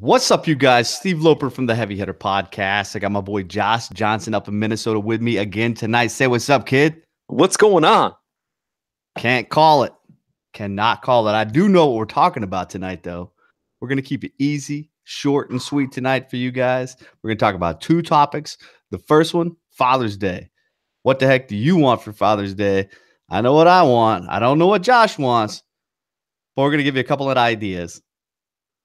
What's up, you guys? Steve Loper from the Heavy Hitter Podcast. I got my boy Josh Johnson up in Minnesota with me again tonight. Say what's up, kid. What's going on? Can't call it. Cannot call it. I do know what we're talking about tonight, though. We're going to keep it easy, short, and sweet tonight for you guys. We're going to talk about two topics. The first one, Father's Day. What the heck do you want for Father's Day? I know what I want. I don't know what Josh wants, but we're going to give you a couple of ideas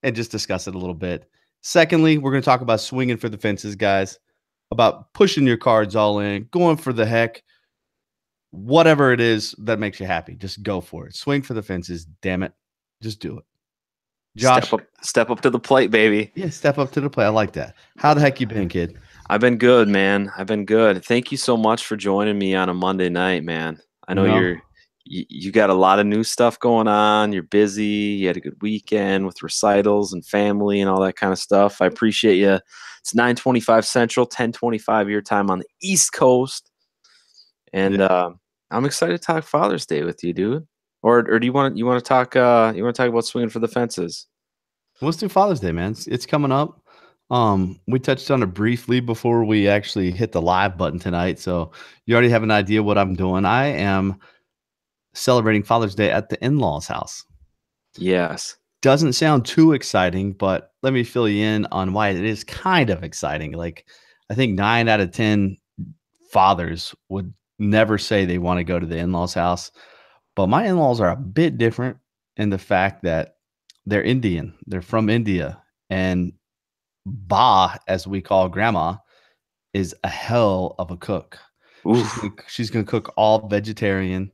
and just discuss it a little bit. Secondly, we're going to talk about swinging for the fences, guys, about pushing your cards all in, going for the heck, whatever it is that makes you happy. Just go for it. Swing for the fences. Damn it. Just do it. Josh. Step up to the plate, baby. Yeah, step up to the plate. I like that. How the heck you been, kid? I've been good, man. I've been good. Thank you so much for joining me on a Monday night, man. I know you got a lot of new stuff going on. You're busy. You had a good weekend with recitals and family and all that kind of stuff. I appreciate you. It's 9:25 Central, 10:25 your time on the East Coast. And I'm excited to talk Father's Day with you, dude. Or do you want to talk about swinging for the fences? Let's do Father's Day, man. It's coming up. We touched on it briefly before we actually hit the live button tonight. So you already have an idea what I'm doing. I am celebrating Father's Day at the in-laws' house. Yes. Doesn't sound too exciting, but let me fill you in on why it is kind of exciting. Like, I think 9 out of 10 fathers would never say they want to go to the in-laws' house. But my in-laws are a bit different in the fact that they're Indian. They're from India. And Ba, as we call grandma, is a hell of a cook. She's gonna cook all vegetarian.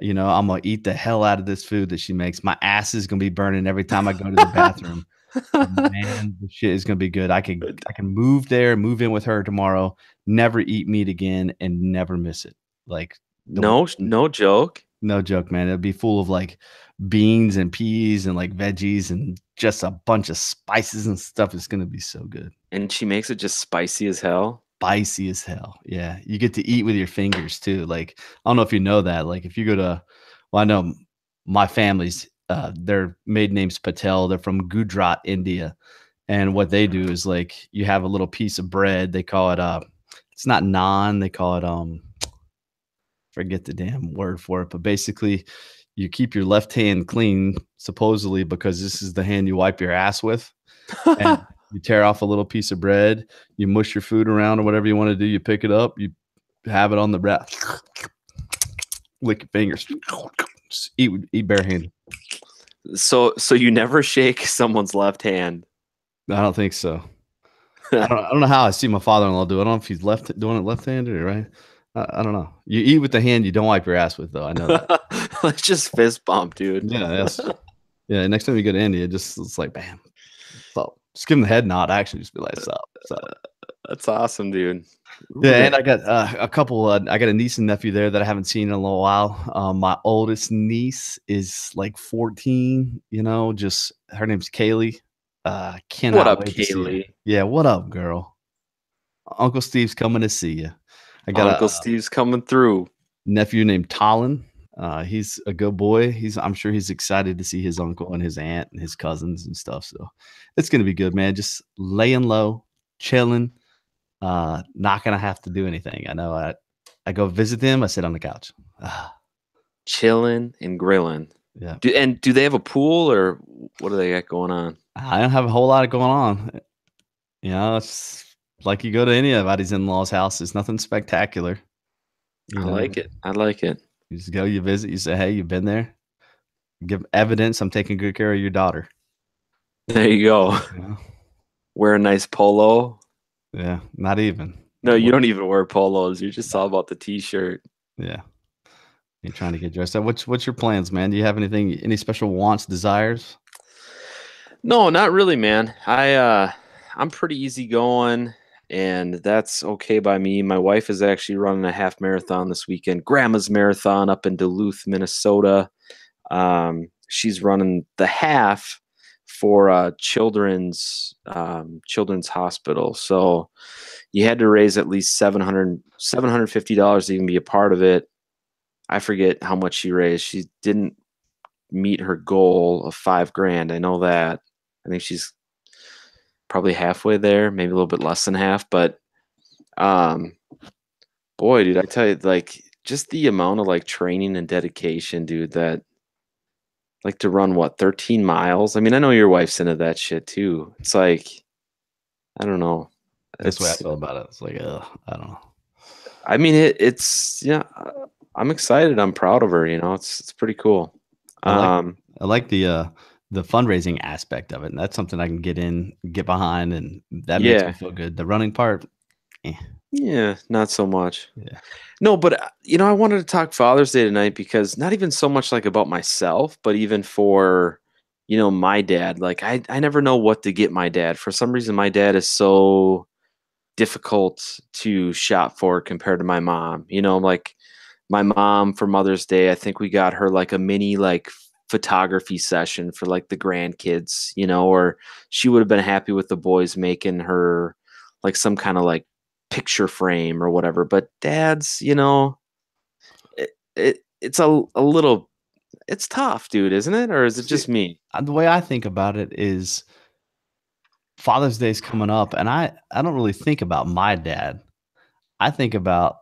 You know, I'm gonna eat the hell out of this food that she makes. My ass is gonna be burning every time I go to the bathroom. Man, the shit is gonna be good. I can move there, move in with her tomorrow, never eat meat again, and never miss it. Like no joke. No joke, man. It'll be full of like beans and peas and like veggies and just a bunch of spices and stuff. It's gonna be so good. And she makes it just spicy as hell. Spicy as hell. Yeah. You get to eat with your fingers too. Like, I don't know if you know that. Like, if you go to, well, I know my family's, their maiden name's Patel. They're from Gujarat, India. And what they do is like, you have a little piece of bread. They call it, it's not naan. They call it, forget the damn word for it. But basically, you keep your left hand clean, supposedly, because this is the hand you wipe your ass with. And you tear off a little piece of bread, you mush your food around or whatever you want to do. You pick it up, you have it on the breath, lick your fingers, just eat barehanded. So you never shake someone's left hand? I don't think so. I don't know how I see my father-in-law do it. I don't know if he's doing it left-handed or right. I don't know. You eat with the hand you don't wipe your ass with, though. I know that. Let's just fist bump, dude. Yeah, yeah. Next time you go to India, it's like bam. So just give him the head nod. Actually, just be like, "Sup?" That's awesome, dude. Yeah, and I got a couple. I got a niece and nephew there that I haven't seen in a little while. My oldest niece is like 14. You know, just her name's Kaylee. Cannot what up, wait Kaylee? Yeah, what up, girl? Uncle Steve's coming to see you. I got Uncle Steve's coming through. Nephew named Talon. He's a good boy. I'm sure he's excited to see his uncle and his aunt and his cousins and stuff. So it's gonna be good, man. Just laying low, chilling. Not gonna have to do anything. I know. I go visit them. I sit on the couch, chilling and grilling. Yeah. Do they have a pool or what do they got going on? I don't have a whole lot of going on. You know, it's like you go to anybody's in-laws' house. It's nothing spectacular. I like it. You just go, you visit, you say, "Hey, you've been there." Give evidence. I'm taking good care of your daughter. There you go. Yeah. Wear a nice polo. Yeah, not even. No, you don't even wear polos. You're just all about the t-shirt. Yeah. You're trying to get dressed up. What's your plans, man? Do you have any special wants, desires? No, not really, man. I'm pretty easygoing, and that's okay by me. My wife is actually running a half marathon this weekend, Grandma's Marathon up in Duluth, Minnesota. She's running the half for children's hospital. So you had to raise at least $750 to even be a part of it. I forget how much she raised. She didn't meet her goal of $5,000. I know that. I think she's probably halfway there, maybe a little bit less than half. But um, boy, dude, I tell you, like just the amount of like training and dedication, dude, that like to run what 13 miles. I mean, I know your wife's into that shit too. It's like I don't know. That's the way I It's feel about it. It's like, I don't know. I mean, it's yeah. I'm excited. I'm proud of her. You know, it's pretty cool. I like Um, I like the fundraising aspect of it, and that's something I can get behind, and that makes me yeah, feel good. The running part, eh, yeah, not so much. yeah. No, but you know, I wanted to talk Father's Day tonight because not even so much like about myself, but even for my dad. Like I never know what to get my dad. For some reason, my dad is so difficult to shop for compared to my mom. Like my mom for Mother's Day, I think we got her like a mini like photography session for like the grandkids, or she would have been happy with the boys making her like some kind of like picture frame or whatever. But dad's, it's a little it's tough, dude, isn't it? Or is it See, just me? the way I think about it is Father's Day's coming up, and I don't really think about my dad. I think about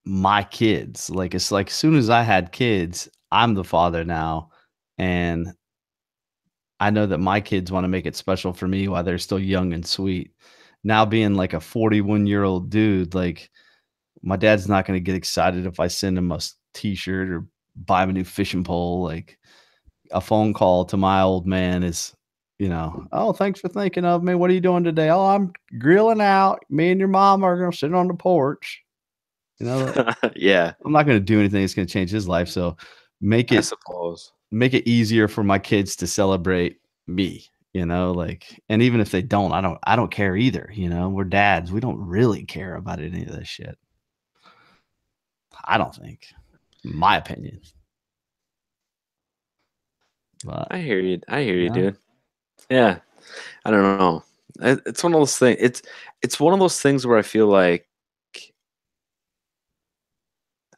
my kids. Like, it's like, as soon as I had kids, I'm the father now, and I know that my kids wanna make it special for me while they're still young and sweet. Now being like a 41-year-old dude, like, my dad's not gonna get excited if I send him a T-shirt or buy him a new fishing pole. Like, a phone call to my old man is, "Oh, thanks for thinking of me. What are you doing today?" "Oh, I'm grilling out. Me and your mom are gonna sit on the porch." You know, Yeah, I'm not gonna do anything that's gonna change his life, so make I it suppose. make it easier for my kids to celebrate me, like, and even if they don't, I don't care either, We're dads. We don't really care about any of this shit. I don't think. My opinion. But, I hear you, yeah. dude. Yeah, I don't know. It's one of those things. It's one of those things where I feel like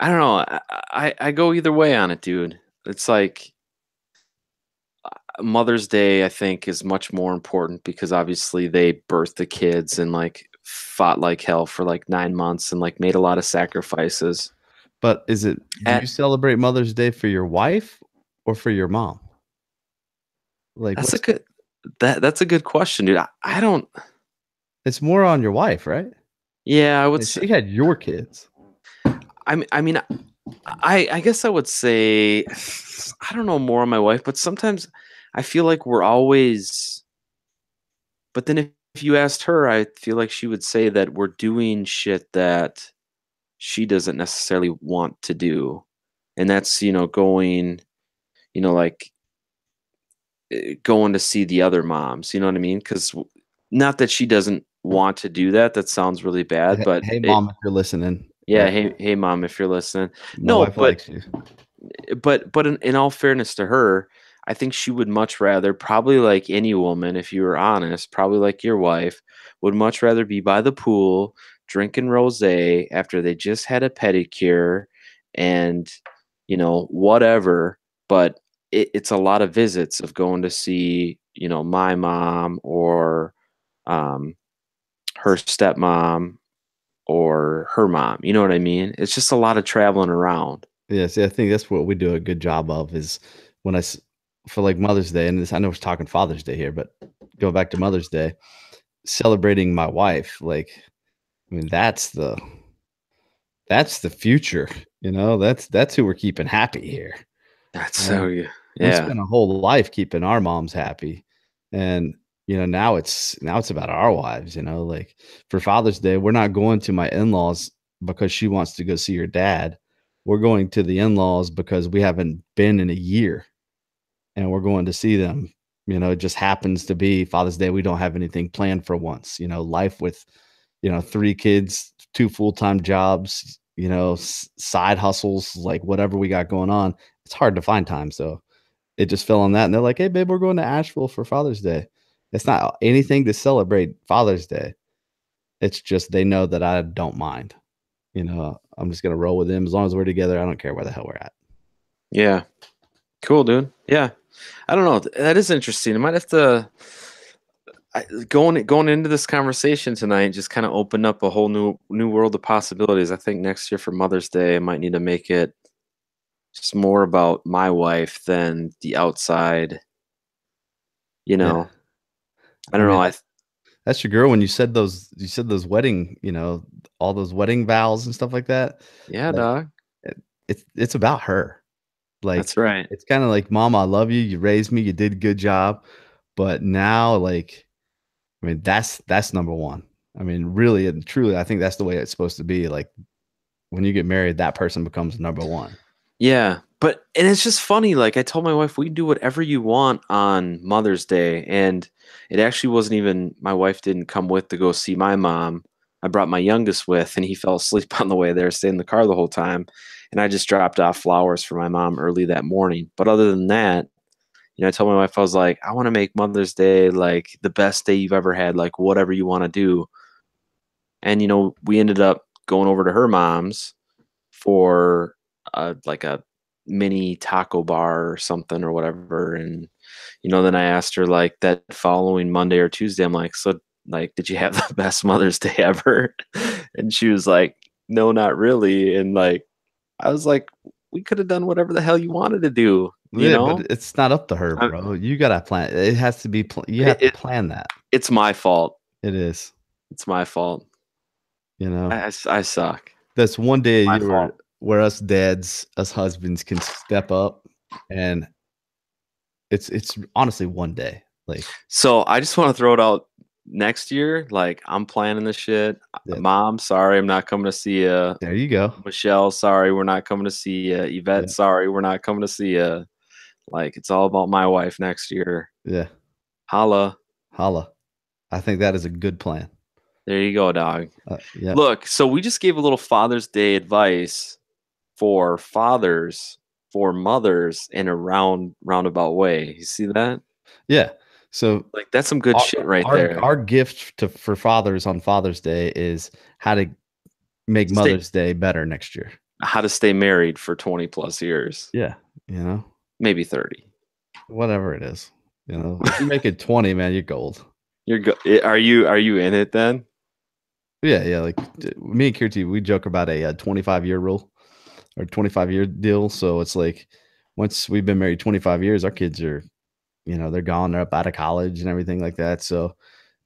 I don't know. I go either way on it, dude. It's like Mother's Day. I think is much more important because obviously they birthed the kids and like fought like hell for like 9 months and like made a lot of sacrifices. But do you At celebrate Mother's Day for your wife or for your mom? Like, that's a good that's a good question, dude. I don't. it's more on your wife, right? Yeah, I would And say. she had your kids. I mean, I guess I would say I don't know more on my wife, but sometimes I feel like we're always. But then if you asked her, I feel like she would say that we're doing shit that she doesn't necessarily want to do, and that's going, like going to see the other moms. You know what I mean? Because not that she doesn't want to do that. That sounds really bad, but Hey, it. mom, if you're listening, Yeah, hey mom, if you're listening. my No, wife but likes you. but in all fairness to her, I think she would much rather, probably like any woman, if you were honest, probably like your wife, would much rather be by the pool drinking rosé after they just had a pedicure and whatever. But it's a lot of visits of going to see my mom or um, her stepmom or her mom. You know what I mean? It's just a lot of traveling around. Yeah, see, I think that's what we do a good job of is when for like Mother's Day, and this, I know we're talking Father's Day here, but go back to Mother's Day, celebrating my wife. Like, I mean, that's the future. That's who we're keeping happy here. That's You know, so yeah. we Yeah. spent a whole life keeping our moms happy, and now it's about our wives. Like, for Father's Day, we're not going to my in-laws because she wants to go see her dad. We're going to the in-laws because we haven't been in a year, and we're going to see them. It just happens to be Father's Day. We don't have anything planned for once. Life with 3 kids, 2 full-time jobs, side hustles, like whatever we got going on. It's hard to find time. So it just fell on that, and they're like, "Hey, babe, we're going to Asheville for Father's Day." It's not anything to celebrate Father's Day. It's just they know that I don't mind. I'm just gonna roll with them as long as we're together. I don't care where the hell we're at. Yeah. Cool, dude. Yeah. I don't know. That is interesting. I might have to going into this conversation tonight just kind of opened up a whole new world of possibilities. I think next year for Mother's Day, I might need to make it just more about my wife than the outside. You Yeah. know, I I don't mean, know. that's your girl when you said those wedding, all those wedding vows and stuff like that. Yeah, Like dog. it's about her. That's Like right. it's kind of like, Mom, I love you. You raised me. You did a good job. But now, like, I mean, that's number one. I mean, really and truly, I think that's the way it's supposed to be. Like when you get married, that person becomes number one. Yeah, but and it's just funny. Like I told my wife, we can do whatever you want on Mother's Day, and it actually wasn't even my wife didn't come with to go see my mom. I brought my youngest with, and he fell asleep on the way there, stayed in the car the whole time, and I just dropped off flowers for my mom early that morning. But other than that, I told my wife I was like, I want to make Mother's Day like the best day you've ever had, like whatever you want to do. And we ended up going over to her mom's for like a mini taco bar or something or whatever. And then I asked her like that following Monday or Tuesday, I'm like, so like, did you have the best Mother's Day ever? And she was like, no, not really. And like, I was like, we could have done whatever the hell you wanted to do, you Yeah, but know? it's not up to her, I, bro. You gotta plan. It has to be. You have it, to it plan that. it's my fault. It is. It's my fault. You know, I suck. that's one day a My year fault. where us dads, us husbands can step up, and it's honestly one day. Like, So I just want to throw it out next year. Like I'm planning this shit. yeah, Mom, sorry, I'm not coming to see you. there you go. Michelle, sorry, we're not coming to see you. Yeah, Yvette, sorry, we're not coming to see you. Like it's all about my wife next year. yeah. Holla. Holla. I think that is a good plan. There you go, dog. Yeah, Look, so we just gave a little Father's Day advice for fathers, for mothers in a roundabout way. You see that? yeah. So Like that's some good our shit right our there. our gift for fathers on Father's Day is how to make Stay Mother's Day better next year. how to stay married for 20 plus years, Yeah, maybe 30. whatever it is. If you make it 20, man, you're gold. Are you in it then? Yeah, yeah. Like me and Kirti, we joke about a 25-year rule or 25-year deal. So it's like once we've been married 25 years, our kids are, they're gone, they're up out of college and everything like that. So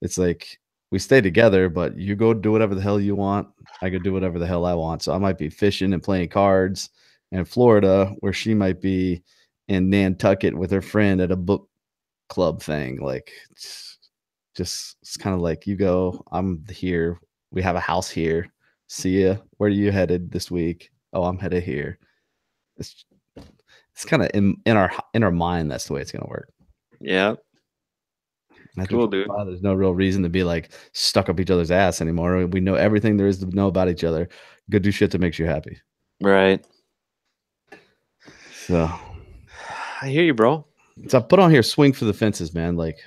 it's like we stay together, but you go do whatever the hell you want. I go do whatever the hell I want. So I might be fishing and playing cards in Florida, where she might be in Nantucket with her friend at a book club thing. Like, it's kind of like you go, I'm here. We have a house here. See ya. Where are you headed this week? Oh, I'm headed here. It's it's kind of in our mind. That's the way it's gonna work. Yeah, After cool, dude. 25, there's no real reason to be like stuck up each other's ass anymore. We know everything there is to know about each other. Go do shit that makes you happy. Right. So, I hear you, bro. so I put on here swing for the fences, man. Like,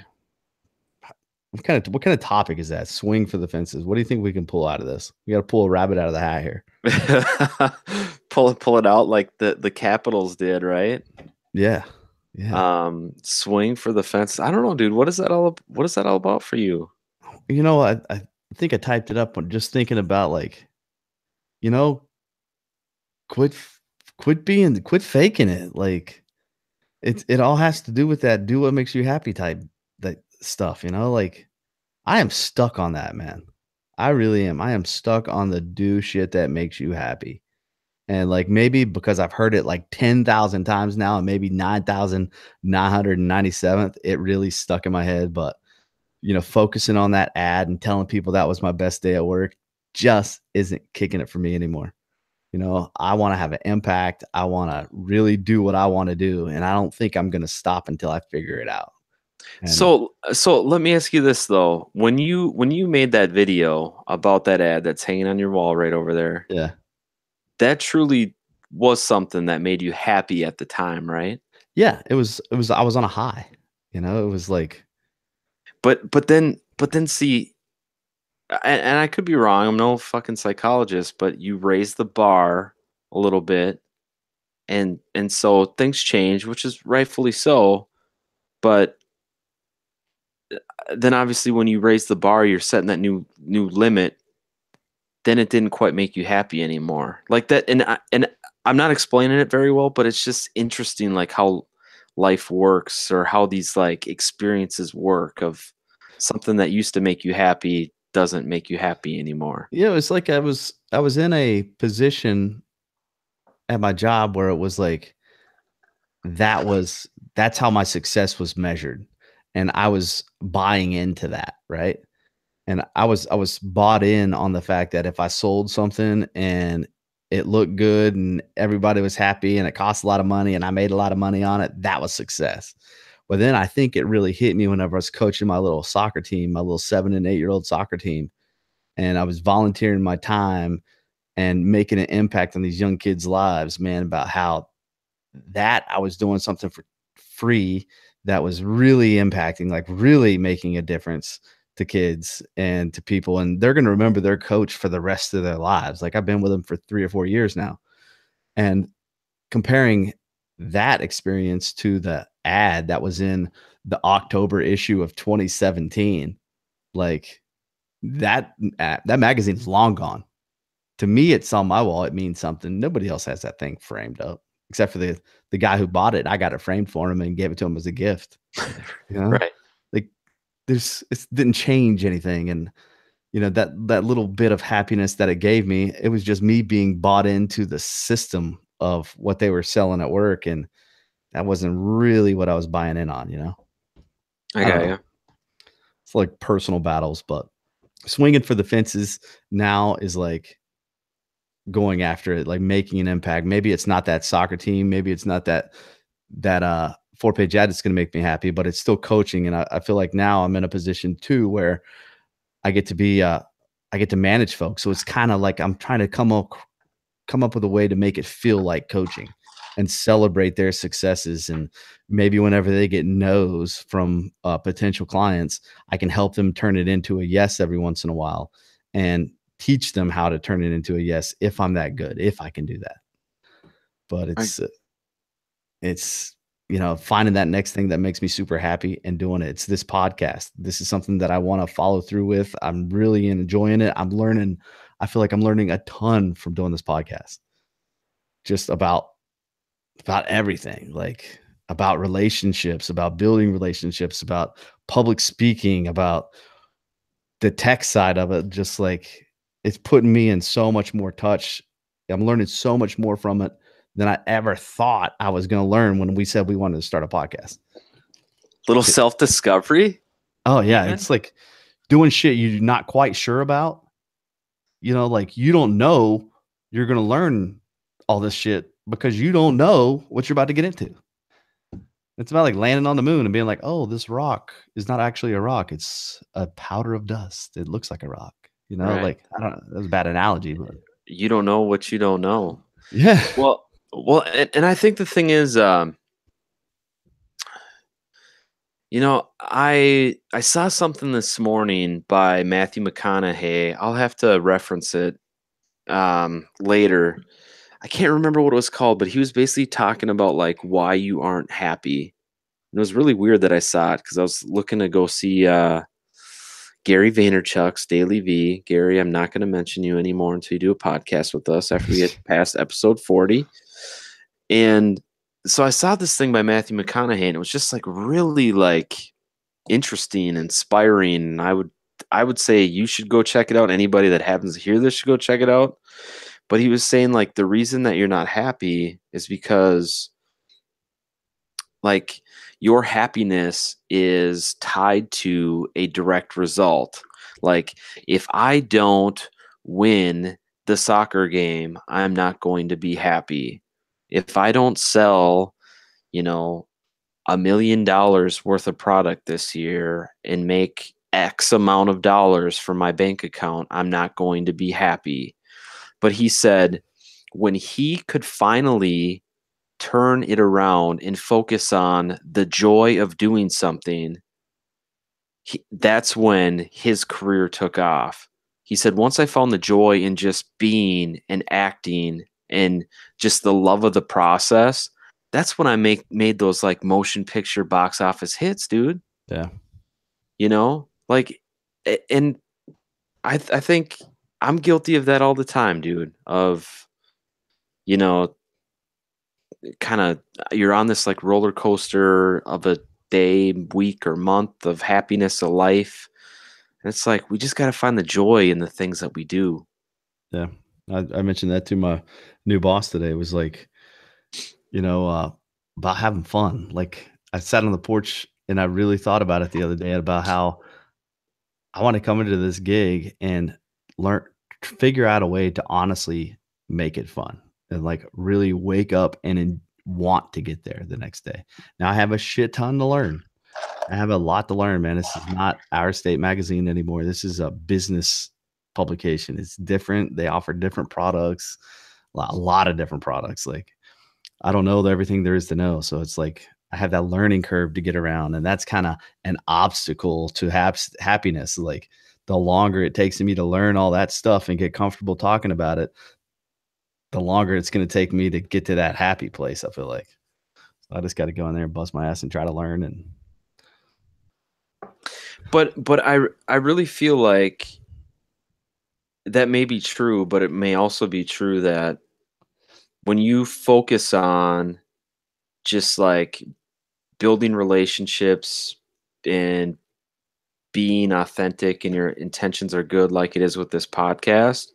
what kind of topic is that? Swing for the fences. What do you think we can pull out of this? We got to pull a rabbit out of the hat here. Pull it out like the Capitals did, right? Yeah, yeah. Swing for the fence. I don't know, dude. What is that all about for you? I think I typed it up just thinking about, like, you know, quit quit faking it. Like, it all has to do with that do what makes you happy type that stuff, like I am stuck on that, man. I really am. I am stuck on the do shit that makes you happy. And like maybe because I've heard it like 10,000 times now and maybe 9,997th, it really stuck in my head. But focusing on that ad and telling people that was my best day at work just isn't kicking it for me anymore. I want to have an impact. I want to really do what I want to do. And I don't think I'm going to stop until I figure it out. And So let me ask you this though. When you made that video about that ad that's hanging on your wall right over there, yeah, that truly was something that made you happy at the time, right? yeah, I was on a high, it was like, But then see, and I could be wrong. I'm no fucking psychologist, but you raise the bar a little bit, and so things change, which is rightfully so. But then obviously when you raise the bar, you're setting that new limit. Then it didn't quite make you happy anymore. Like that, and I'm not explaining it very well, but it's just interesting, like how life works or how these like experiences work of something that used to make you happy doesn't make you happy anymore. It's like I was in a position at my job where it was like that's how my success was measured, and I was buying into that, right? And I was bought in on the fact that if I sold something and it looked good and everybody was happy and it cost a lot of money and I made a lot of money on it, that was success. But then I think it really hit me whenever I was coaching my little soccer team, my little 7 and 8 year old soccer team, and I was volunteering my time and making an impact on these young kids' lives, man, about how that I was doing something for free that was really impacting, like really making a difference to kids and to people. And they're going to remember their coach for the rest of their lives. Like I've been with them for 3 or 4 years now. And comparing that experience to the ad that was in the October issue of 2017, like that magazine's long gone. To me, it's on my wall. It means something. Nobody else has that thing framed up except for the guy who bought it. I got it framed for him and gave it to him as a gift. You know, Right. like it didn't change anything, and that little bit of happiness that it gave me, it was just me being bought into the system of what they were selling at work, and that wasn't really what I was buying in on. I I don't got know. you. It's like personal battles, but swinging for the fences now is like going after it, like making an impact. Maybe it's not that soccer team, maybe it's not that 4-page ad that's going to make me happy, but it's still coaching. And I feel like now I'm in a position too where I get to be I get to manage folks. So it's kind of like I'm trying to come up with a way to make it feel like coaching and celebrate their successes. And maybe whenever they get no's from potential clients, I can help them turn it into a yes every once in a while and teach them how to turn it into a yes if I'm that good, if I can do that. But I, it's finding that next thing that makes me super happy and doing it. It's this podcast. This is something that I want to follow through with. I'm really enjoying it. I'm learning. I feel like I'm learning a ton from doing this podcast, just about everything, like about relationships, about building relationships, about public speaking, about the tech side of it. Just like it's putting me in so much more touch. I'm learning so much more from it than I ever thought I was going to learn when we said we wanted to start a podcast. little self-discovery. Oh yeah, Even? it's like doing shit you're not quite sure about. Like you don't know you're going to learn all this shit because you don't know what you're about to get into. It's about like landing on the moon and being like, "Oh, this rock is not actually a rock. It's a powder of dust. It looks like a rock." Right. Like I don't know. That was a bad analogy, but You don't know what you don't know. yeah. Well, and I think the thing is, I saw something this morning by Matthew McConaughey. I'll have to reference it later. I can't remember what it was called, but he was basically talking about like why you aren't happy. And it was really weird that I saw it because I was looking to go see Gary Vaynerchuk's Daily V. Gary, I'm not going to mention you anymore until you do a podcast with us after we get past episode 40. And so I saw this thing by Matthew McConaughey, and it was just like really like interesting, inspiring. And I would say you should go check it out. Anybody that happens to hear this should go check it out. But he was saying like the reason that you're not happy is because like your happiness is tied to a direct result. Like if I don't win the soccer game, I'm not going to be happy. If I don't sell, you know, $1 million worth of product this year and make X amount of dollars for my bank account, I'm not going to be happy. But he said when he could finally turn it around and focus on the joy of doing something, that's when his career took off. He said, once I found the joy in just being and acting and just the love of the process, that's when I made those like motion picture box office hits, dude. Yeah. you know? Like, and I think I'm guilty of that all the time, dude. Of, you know, kind of you're on this like roller coaster of a day, week, or month of happiness of life. And it's like we just got to find the joy in the things that we do. Yeah. I mentioned that to my new boss today. It was like, you know, about having fun. Like I sat on the porch and I really thought about it the other day about how I want to come into this gig and learn, figure out a way to honestly make it fun and like really wake up and want to get there the next day. Now I have a shit ton to learn. I have a lot to learn, man. This is not Our State Magazine anymore. This is a business publication. It's different. They offer different products, a lot of different products. Like I don't know everything there is to know. So it's like I have that learning curve to get around. And that's kind of an obstacle to happiness. Like the longer it takes me to learn all that stuff and get comfortable talking about it, the longer it's going to take me to get to that happy place. I feel like so I just got to go in there and bust my ass and try to learn. And But I really feel like that may be true, but it may also be true that when you focus on just like building relationships and being authentic and your intentions are good, like it is with this podcast,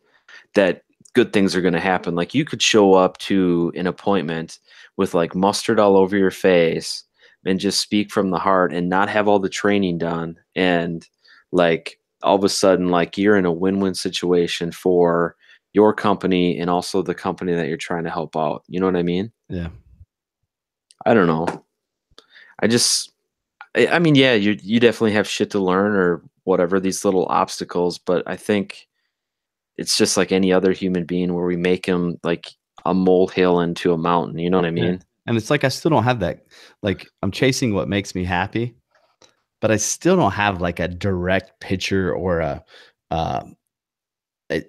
that good things are going to happen. Like you could show up to an appointment with like mustard all over your face and just speak from the heart and not have all the training done. And like all of a sudden, like you're in a win-win situation for your company and also the company that you're trying to help out. You know what I mean? yeah, I don't know. I just, I mean, yeah, you definitely have shit to learn or whatever, these little obstacles, but I think it's just like any other human being where we make him like a molehill into a mountain. You know what I yeah. mean? And it's like I still don't have that. Like I'm chasing what makes me happy, but I still don't have like a direct picture or a uh,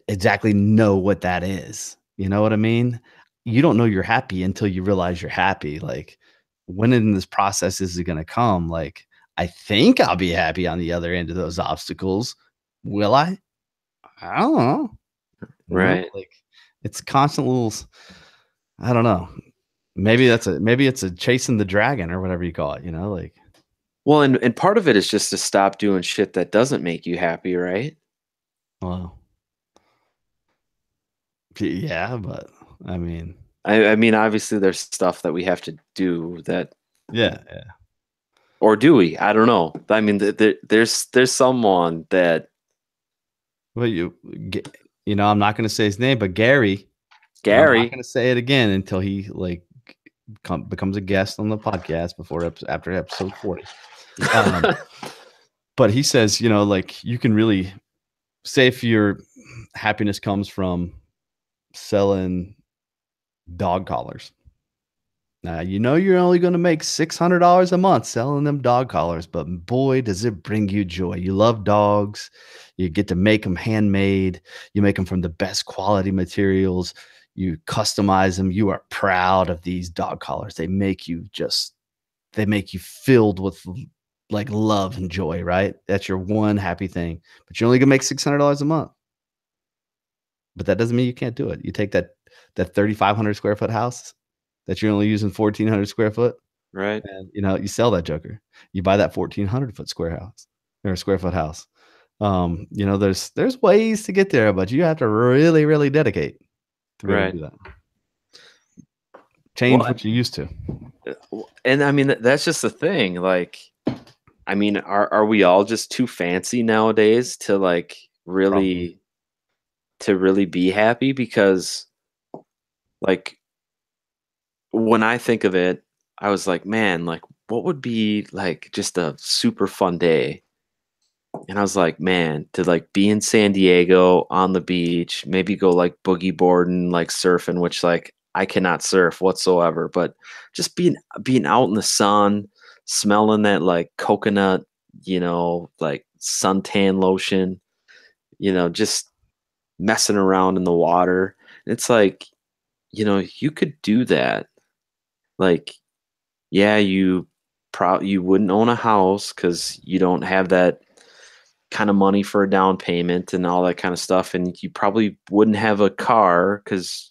exactly know what that is. You know what I mean? You don't know you're happy until you realize you're happy. Like, when in this process is it going to come? Like, I think I'll be happy on the other end of those obstacles. Will I? I don't know. Right. Like it's constant little. I don't know. Maybe it's a chasing the dragon or whatever you call it. Like Well, and part of it is just to stop doing shit that doesn't make you happy, right? well, yeah, but I mean, I mean, obviously there's stuff that we have to do that, yeah. or do we? I don't know. I mean, there's someone that Well, I'm not going to say his name, but Gary, and I'm not Gary. going to say it again until he like becomes a guest on the podcast after episode 40. But he says, like you can really say if your happiness comes from selling dog collars. Now, you're only going to make $600 a month selling them dog collars, but boy, does it bring you joy. You love dogs. You get to make them handmade. You make them from the best quality materials. You customize them. You are proud of these dog collars. They make you filled with like love and joy, right? That's your one happy thing, but you're only going to make $600 a month. But that doesn't mean you can't do it. You take that 3,500 square foot house that you're only using 1,400 square foot, Right. and you sell that joker. You buy that 1,400 foot square house or square foot house. There's ways to get there, but you have to really, really dedicate to be able to Right. do that. Change Well, what you used to. and I mean that's just the thing. Like, I mean, are we all just too fancy nowadays to like Probably. really be happy? Because like when I think of it, I was like, man, like what would be like just a super fun day? And I was like, man, to like be in San Diego on the beach, maybe go like boogie boarding, like surfing, which like I cannot surf whatsoever, but just being out in the sun, smelling that like coconut, like suntan lotion, just messing around in the water. It's like, you could do that. Like, yeah, you you wouldn't own a house because you don't have that kind of money for a down payment and all that kind of stuff, and you probably wouldn't have a car because.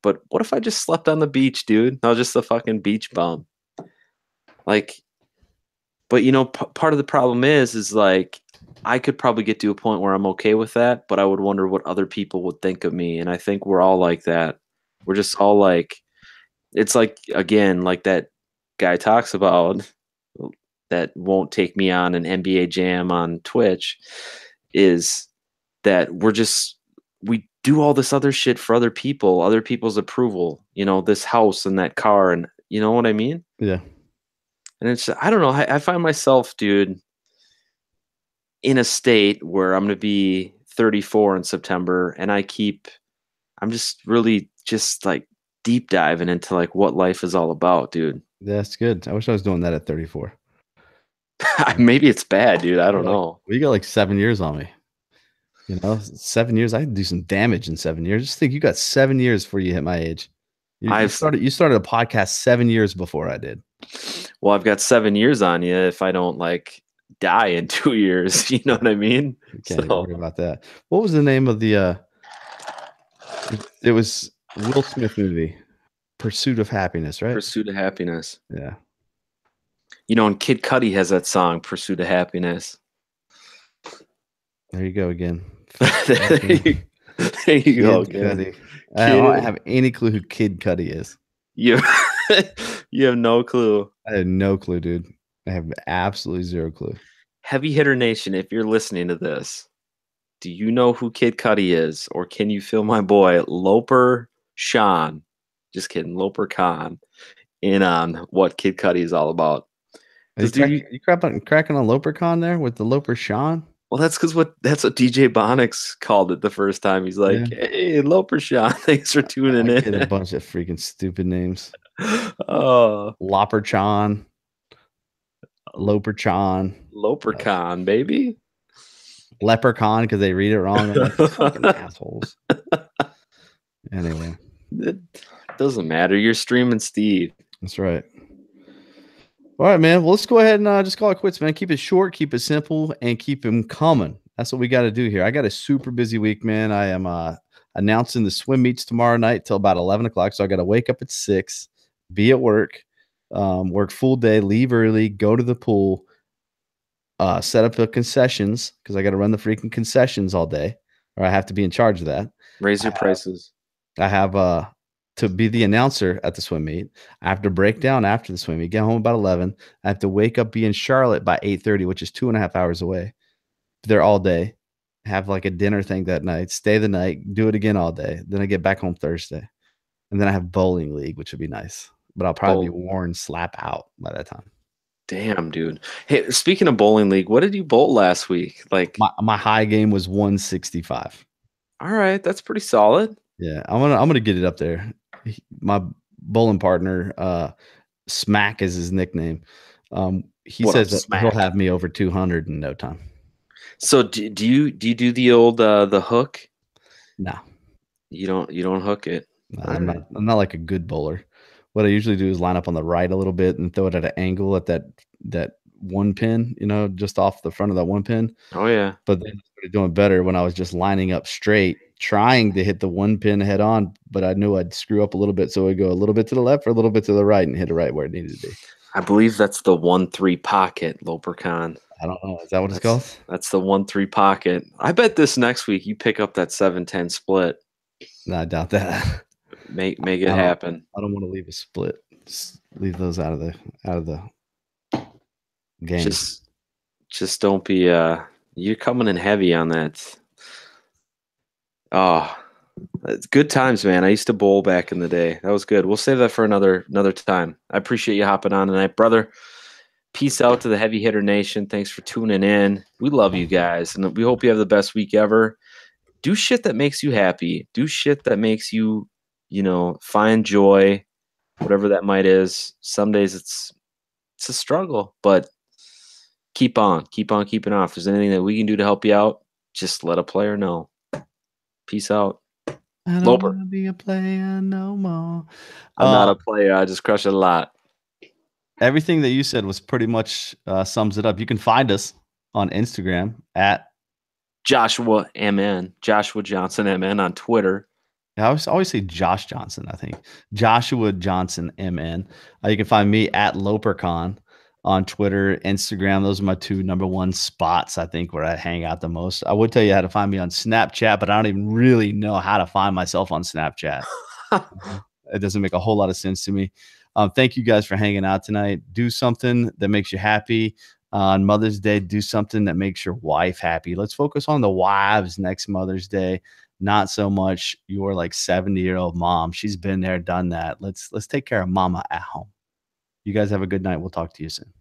But what if I just slept on the beach, dude? I was just a fucking beach bum. Like, but part of the problem is like I could probably get to a point where I'm okay with that, but I would wonder what other people would think of me. And I think we're all like that. We're just all like, it's like, again, like that guy talks about that won't take me on an NBA jam on Twitch is that we do all this other shit for other people, other people's approval, this house and that car. And you know what I mean? Yeah. And I don't know. I find myself, dude, in a state where I'm going to be 34 in September, and I'm just really just like deep diving into like what life is all about, dude. That's good. I wish I was doing that at 34. Maybe it's bad, dude. I don't know. You got like 7 years on me. 7 years. I can do some damage in 7 years. Just think, you got 7 years before you hit my age. You started a podcast 7 years before I did. Well, I've got 7 years on you if I don't like die in 2 years. You know what I mean? Can't worry about that. What was the name of the? It was Will Smith movie, Pursuit of Happiness, right? Pursuit of Happiness. Yeah. And Kid Cudi has that song, Pursuit of Happiness. There you go again. There you go again. I don't have any clue who Kid Cudi is. You have no clue. I have no clue, dude. I have absolutely zero clue. Heavy Hitter Nation, if you're listening to this, do you know who Kid Cudi is? Or can you fill my boy Loper Sean? Just kidding, Loper Khan in on what Kid Cudi is all about. You cracking on Loper Khan there with the Loper Sean? Well, that's what DJ Bonix called it the first time. He's like, "Hey, Loper Sean, thanks for tuning in." Get a bunch of freaking stupid names. Oh, Loperchon, Loperchon, Lopercon, baby. Leprechaun because they read it wrong. Like, fucking assholes. Anyway, it doesn't matter. You're streaming Steve. That's right. All right, man. Well, let's go ahead and just call it quits, man. Keep it short, keep it simple, and keep them coming. That's what we got to do here. I got a super busy week, man. I am announcing the swim meets tomorrow night till about 11 o'clock. So I got to wake up at 6, be at work, work full day, leave early, go to the pool, set up the concessions because I got to run the freaking concessions all day, or I have to be in charge of that. Raise your prices. I have to be the announcer at the swim meet. I have to break down after the swim meet, get home about 11. I have to wake up, be in Charlotte by 8:30, which is 2.5 hours away. There all day, have like a dinner thing that night, stay the night, do it again all day. Then I get back home Thursday. And then I have bowling league, which would be nice. But I'll probably be worn slap out by that time. Damn, dude. Hey, speaking of bowling league, what did you bowl last week? Like my high game was 165. All right, that's pretty solid. Yeah, I'm gonna get it up there. My bowling partner, Smack is his nickname. He says that he'll have me over 200 in no time. So do you do the old the hook? No, you don't hook it. No, I'm not like a good bowler. What I usually do is line up on the right a little bit and throw it at an angle at that one pin, just off the front of that one pin. Oh yeah. But then I started doing better when I was just lining up straight, trying to hit the one pin head on, but I knew I'd screw up a little bit, so I'd go a little bit to the left or a little bit to the right and hit it right where it needed to be. I believe that's the 1-3 pocket, Lopercon. I don't know. Is that what it's called? That's the 1-3 pocket. I bet this next week you pick up that 7-10 split. No, I doubt that. Make it happen. I don't want to leave a split. Just leave those out of the game. Just don't be you're coming in heavy on that. Oh, it's good times, man. I used to bowl back in the day. That was good. We'll save that for another time. I appreciate you hopping on tonight, brother. Peace out to the Heavy Hitter Nation. Thanks for tuning in. We love you guys, and we hope you have the best week ever. Do shit that makes you happy. Do shit that makes you, find joy, whatever that might is. Some days it's a struggle, but keep on keeping on. If there's anything that we can do to help you out, just let a player know. Peace out. I don't want to be a player no more. I'm not a player. I just crush it a lot. Everything that you said was pretty much sums it up. You can find us on Instagram at Joshua MN, Joshua Johnson MN on Twitter. I always say Josh Johnson, I think. Joshua Johnson MN. You can find me at Lopercon on Twitter, Instagram. Those are my two number one spots, I think, where I hang out the most. I would tell you how to find me on Snapchat, but I don't even really know how to find myself on Snapchat. It doesn't make a whole lot of sense to me. Thank you guys for hanging out tonight. Do something that makes you happy. On Mother's Day, do something that makes your wife happy. Let's focus on the wives next Mother's Day, not so much your like 70-year-old mom. She's been there, done that. Let's take care of mama at home. You guys have a good night. We'll talk to you soon.